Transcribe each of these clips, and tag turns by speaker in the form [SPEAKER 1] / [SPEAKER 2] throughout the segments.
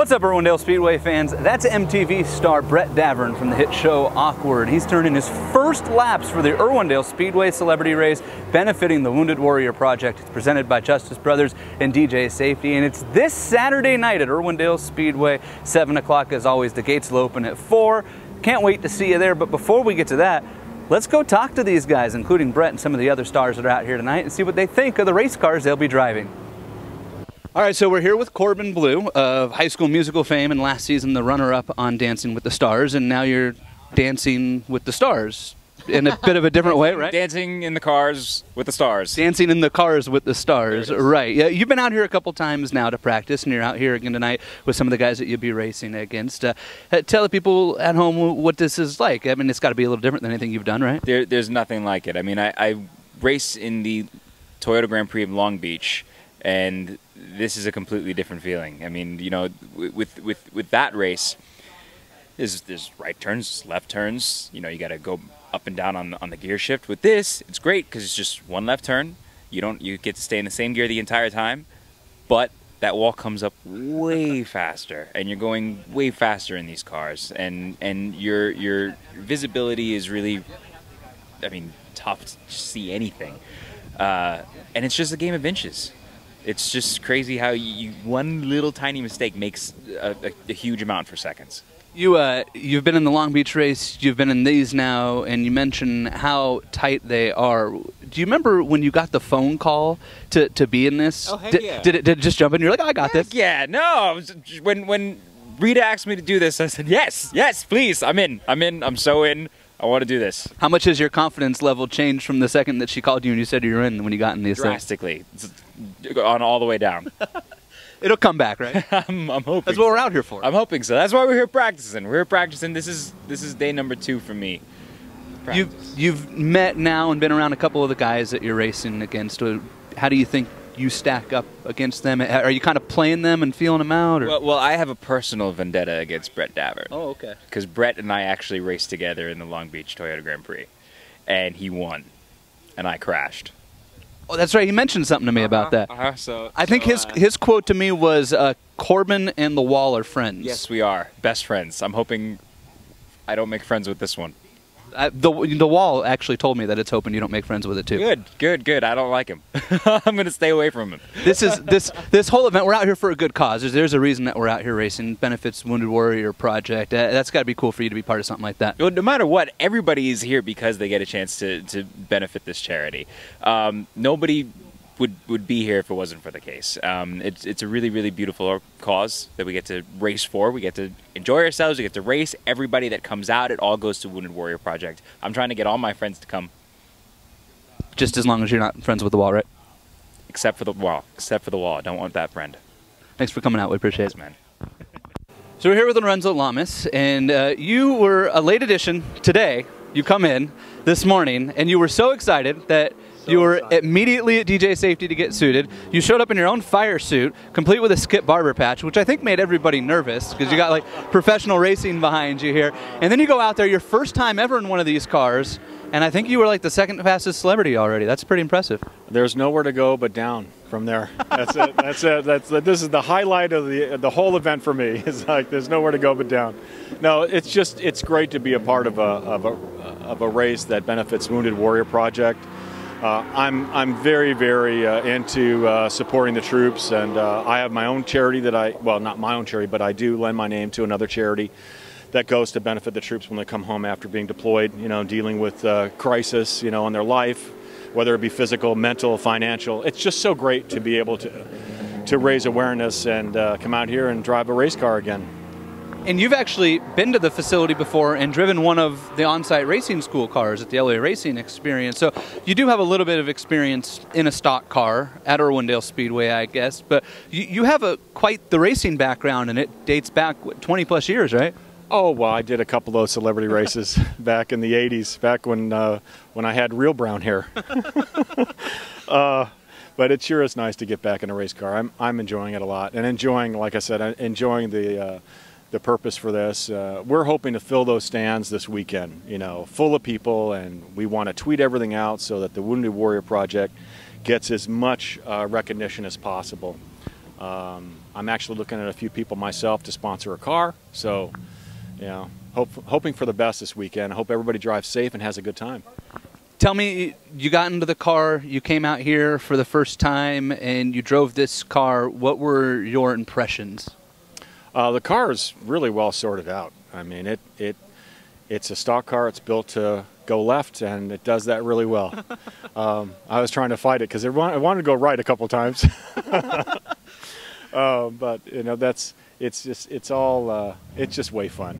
[SPEAKER 1] What's up, Irwindale Speedway fans? That's MTV star Brett Davern from the hit show Awkward. He's turned in his first laps for the Irwindale Speedway Celebrity Race, benefiting the Wounded Warrior Project. It's presented by Justice Brothers and DJ Safety, and it's this Saturday night at Irwindale Speedway, 7 o'clock as always. The gates will open at 4. Can't wait to see you there, but before we get to that, let's go talk to these guys, including Brett and some of the other stars that are out here tonight, and see what they think of the race cars they'll be driving. All right, so we're here with Corbin Bleu of High School Musical fame, and last season the runner-up on Dancing with the Stars, and now you're Dancing with the Stars in a bit of a different way, right?
[SPEAKER 2] Dancing in the cars with the stars.
[SPEAKER 1] Dancing in the cars with the stars, right. Yeah, you've been out here a couple times now to practice, and you're out here again tonight with some of the guys that you'll be racing against. Tell the people at home what this is like. I mean, it's got to be a little different than anything you've done, right?
[SPEAKER 2] There's nothing like it. I mean, I race in the Toyota Grand Prix of Long Beach, and this is a completely different feeling. I mean, you know, with that race, there's right turns, left turns. You know, you got to go up and down on the gear shift. With this, it's great because it's just one left turn. You get to stay in the same gear the entire time, but that wall comes up way faster, and you're going way faster in these cars, and your visibility is really, I mean, tough to see anything, and it's just a game of inches. It's just crazy how one little tiny mistake makes a huge amount for seconds.
[SPEAKER 1] You've been in the Long Beach race, you've been in these now, and you mentioned how tight they are. Do you remember when you got the phone call to be in this?
[SPEAKER 2] Oh, heck yeah.
[SPEAKER 1] Did it just jump in? You're like, oh, I got this.
[SPEAKER 2] Yeah, no. When Rita asked me to do this, I said, yes, please. I'm in. I'm so in. I want to do this.
[SPEAKER 1] How much has your confidence level changed from the second that she called you and you said you were in when you got in these?
[SPEAKER 2] Drastically. It's on all the way down.
[SPEAKER 1] It'll come back, right?
[SPEAKER 2] I'm hoping.
[SPEAKER 1] That's what we're out here for.
[SPEAKER 2] I'm hoping so. That's why we're here practicing. We're here practicing. This is day number 2 for me.
[SPEAKER 1] You've met now and been around a couple of the guys that you're racing against. How do you think you stack up against them? Are you kind of playing them and feeling them out? Or?
[SPEAKER 2] Well, I have a personal vendetta against Brett Davern.
[SPEAKER 1] Oh, okay.
[SPEAKER 2] Because Brett and I actually raced together in the Long Beach Toyota Grand Prix, and he won, and I crashed.
[SPEAKER 1] Oh, that's right. He mentioned something to me about that. I think his quote to me was, Corbin and the Wall are friends.
[SPEAKER 2] Yes, we are. Best friends. I'm hoping I don't make friends with this one.
[SPEAKER 1] The Wall actually told me that it's hoping you don't make friends with it, too.
[SPEAKER 2] Good. I don't like him. I'm going to stay away from him.
[SPEAKER 1] This whole event, we're out here for a good cause. There's a reason that we're out here racing. Benefits Wounded Warrior Project. That's got to be cool for you to be part of something like that.
[SPEAKER 2] Well, no matter what, everybody is here because they get a chance to benefit this charity. Nobody would be here if it wasn't for the case. It's a really, really beautiful cause that we get to race for. We get to enjoy ourselves. We get to race. Everybody that comes out, it all goes to Wounded Warrior Project. I'm trying to get all my friends to come.
[SPEAKER 1] Just as long as you're not friends with the Wall, right?
[SPEAKER 2] Except for the Wall. Except for the Wall. I don't want that friend.
[SPEAKER 1] Thanks for coming out. We appreciate it.
[SPEAKER 2] Man.
[SPEAKER 1] So we're here with Lorenzo Lamas, and you were a late addition today. You come in this morning, and you were so excited that you were immediately at DJ Safety to get suited. You showed up in your own fire suit, complete with a Skip Barber patch, which I think made everybody nervous because you got like professional racing behind you here. And then you go out there, your first time ever in one of these cars, and I think you were like the second fastest celebrity already. That's pretty impressive.
[SPEAKER 3] There's nowhere to go but down from there. That's it. That's it. This is the highlight of the whole event for me. It's like there's nowhere to go but down. No, it's great to be a part of a race that benefits Wounded Warrior Project. I'm very into supporting the troops, and I have my own charity that well, not my own charity, but I do lend my name to another charity that goes to benefit the troops when they come home after being deployed, you know, dealing with crisis, you know, in their life, whether it be physical, mental, financial. It's just so great to be able to raise awareness and come out here and drive a race car again.
[SPEAKER 1] And you've actually been to the facility before and driven one of the on-site racing school cars at the LA Racing Experience. So you do have a little bit of experience in a stock car at Irwindale Speedway, I guess. But you have quite the racing background, and it dates back, what, 20-plus years, right?
[SPEAKER 3] Oh, well, I did a couple of celebrity races back in the 80s, back when I had real brown hair. But it sure is nice to get back in a race car. I'm enjoying it a lot, and enjoying, like I said, enjoying the purpose for this. We're hoping to fill those stands this weekend, you know, full of people, and we want to tweet everything out so that the Wounded Warrior Project gets as much recognition as possible. I'm actually looking at a few people myself to sponsor a car. So, you know, hoping for the best this weekend. I hope everybody drives safe and has a good time.
[SPEAKER 1] Tell me, you got into the car, you came out here for the first time, and you drove this car. What were your impressions?
[SPEAKER 3] The car is really well sorted out. I mean, it's a stock car. It's built to go left, and it does that really well. I was trying to fight it because I wanted to go right a couple times. But you know, it's just way fun.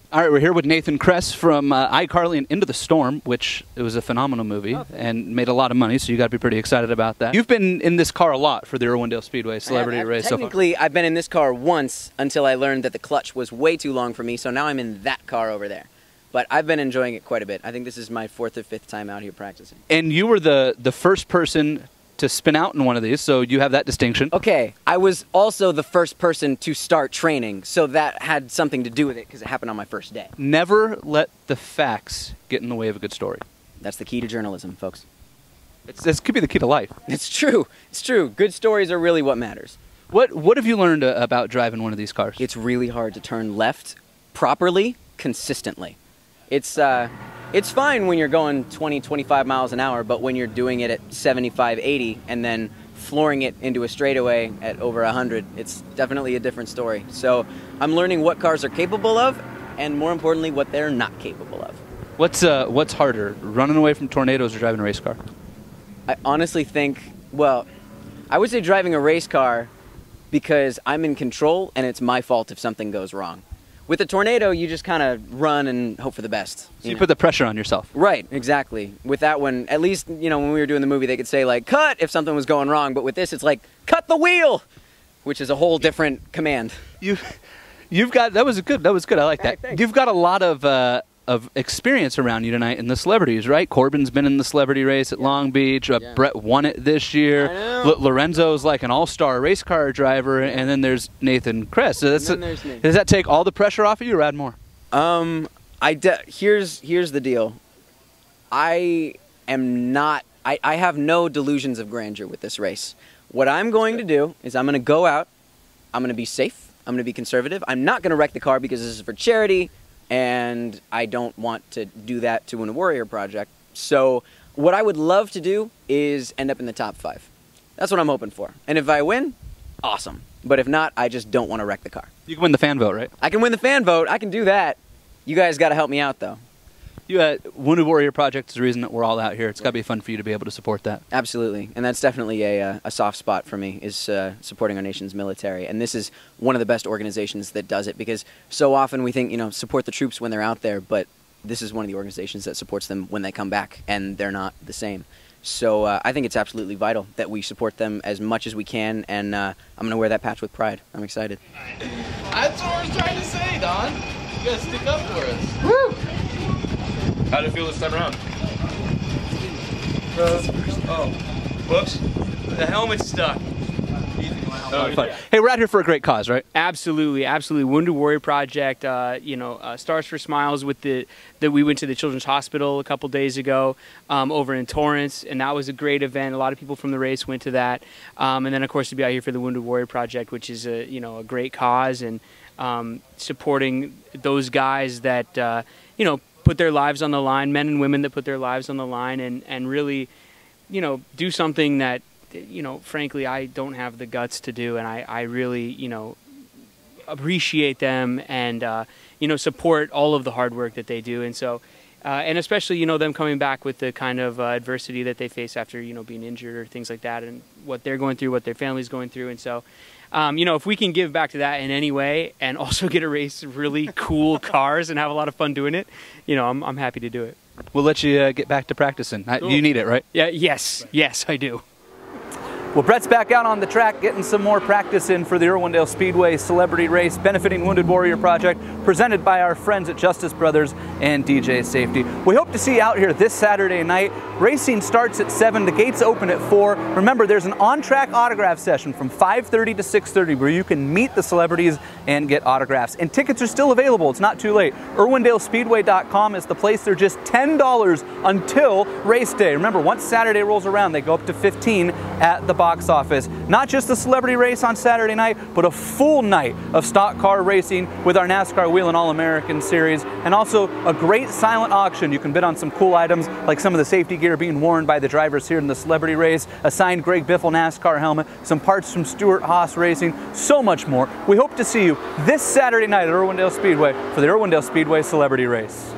[SPEAKER 1] All right, we're here with Nathan Kress from iCarly and Into the Storm, which it was a phenomenal movie and made a lot of money, so you got to be pretty excited about that. You've been in this car a lot for the Irwindale Speedway Celebrity Race.
[SPEAKER 4] Technically, I've been in this car once until I learned that the clutch was way too long for me, so now I'm in that car over there. But I've been enjoying it quite a bit. I think this is my 4th or 5th time out here practicing.
[SPEAKER 1] And you were the first person to spin out in one of these, so you have that distinction.
[SPEAKER 4] Okay, I was also the first person to start training, so that had something to do with it because it happened on my first day.
[SPEAKER 1] Never let the facts get in the way of a good story.
[SPEAKER 4] That's the key to journalism, folks.
[SPEAKER 1] This could be the key to life.
[SPEAKER 4] It's true. It's true. Good stories are really what matters.
[SPEAKER 1] What have you learned about driving one of these cars?
[SPEAKER 4] It's really hard to turn left properly, consistently. It's fine when you're going 20, 25 miles an hour, but when you're doing it at 75, 80, and then flooring it into a straightaway at over 100, it's definitely a different story. So I'm learning what cars are capable of, and more importantly, what they're not capable of.
[SPEAKER 1] What's harder, running away from tornadoes or driving a race car?
[SPEAKER 4] I honestly think, well, I would say driving a race car because I'm in control, and it's my fault if something goes wrong. With a tornado, you just kind of run and hope for the best.
[SPEAKER 1] So you put the pressure on yourself.
[SPEAKER 4] Right, exactly. With that one, at least, you know, when we were doing the movie, they could say, like, cut if something was going wrong. But with this, it's like, cut the wheel, which is a whole different command.
[SPEAKER 1] You've got, that was good. I like that.
[SPEAKER 4] Thanks.
[SPEAKER 1] You've got a lot of experience around you tonight in the celebrities, right? Corbin's been in the celebrity race at Long Beach. Brett won it this year.
[SPEAKER 4] I know.
[SPEAKER 1] Lorenzo's like an all-star race car driver, and then there's Nathan Kress. So
[SPEAKER 4] there's Nathan.
[SPEAKER 1] Does that take all the pressure off of you or add more?
[SPEAKER 4] Here's the deal. I have no delusions of grandeur with this race. What I'm going to do is I'm going to go out, I'm going to be safe, I'm going to be conservative. I'm not going to wreck the car because this is for charity, and I don't want to do that to Wounded Warrior Project. So what I would love to do is end up in the top 5. That's what I'm hoping for. And if I win, awesome. But if not, I just don't want to wreck the car.
[SPEAKER 1] You can win the fan vote, right?
[SPEAKER 4] I can win the fan vote. I can do that. You guys got to help me out, though.
[SPEAKER 1] Wounded Warrior Project is the reason that we're all out here. It's got to be fun for you to be able to support that.
[SPEAKER 4] Absolutely. And that's definitely a soft spot for me, is supporting our nation's military. And this is one of the best organizations that does it, because so often we think, you know, support the troops when they're out there, but this is one of the organizations that supports them when they come back, and they're not the same. So I think it's absolutely vital that we support them as much as we can, and I'm going to wear that patch with pride. I'm excited.
[SPEAKER 5] That's what we're trying to say, Don. You gotta stick up for us. Woo! How did it feel this time around? Whoops. The helmet's stuck.
[SPEAKER 1] Hey, we're out here for a great cause, right?
[SPEAKER 6] Absolutely, absolutely. Wounded Warrior Project, Stars for Smiles that we went to the Children's Hospital a couple days ago over in Torrance, and that was a great event. A lot of people from the race went to that. And then, of course, to be out here for the Wounded Warrior Project, which is a great cause, and supporting those guys that, put their lives on the line, men and women that put their lives on the line, and really, do something that, frankly, I don't have the guts to do, and I really, appreciate them and, support all of the hard work that they do. And so, and especially, them coming back with the kind of adversity that they face after, being injured or things like that, and what they're going through, what their family's going through. And so, if we can give back to that in any way and also get to race really cool cars and have a lot of fun doing it, I'm happy to do it.
[SPEAKER 1] We'll let you get back to practicing.
[SPEAKER 6] Cool.
[SPEAKER 1] You need it, right?
[SPEAKER 6] Yeah. Yes, I do.
[SPEAKER 1] Well, Brett's back out on the track getting some more practice in for the Irwindale Speedway Celebrity Race, benefiting Wounded Warrior Project, presented by our friends at Justice Brothers and DJ Safety. We hope to see you out here this Saturday night. Racing starts at 7, the gates open at 4. Remember, there's an on-track autograph session from 5:30 to 6:30 where you can meet the celebrities and get autographs. And tickets are still available, it's not too late. IrwindaleSpeedway.com is the place. They're just $10 until race day. Remember, once Saturday rolls around, they go up to $15 at the box office. Not just the celebrity race on Saturday night, but a full night of stock car racing with our NASCAR Wheel and All-American Series, and also a great silent auction. You can bid on some cool items like some of the safety gear being worn by the drivers here in the celebrity race, a signed Greg Biffle NASCAR helmet, some parts from Stuart Haas Racing, so much more. We hope to see you this Saturday night at Irwindale Speedway for the Irwindale Speedway Celebrity Race.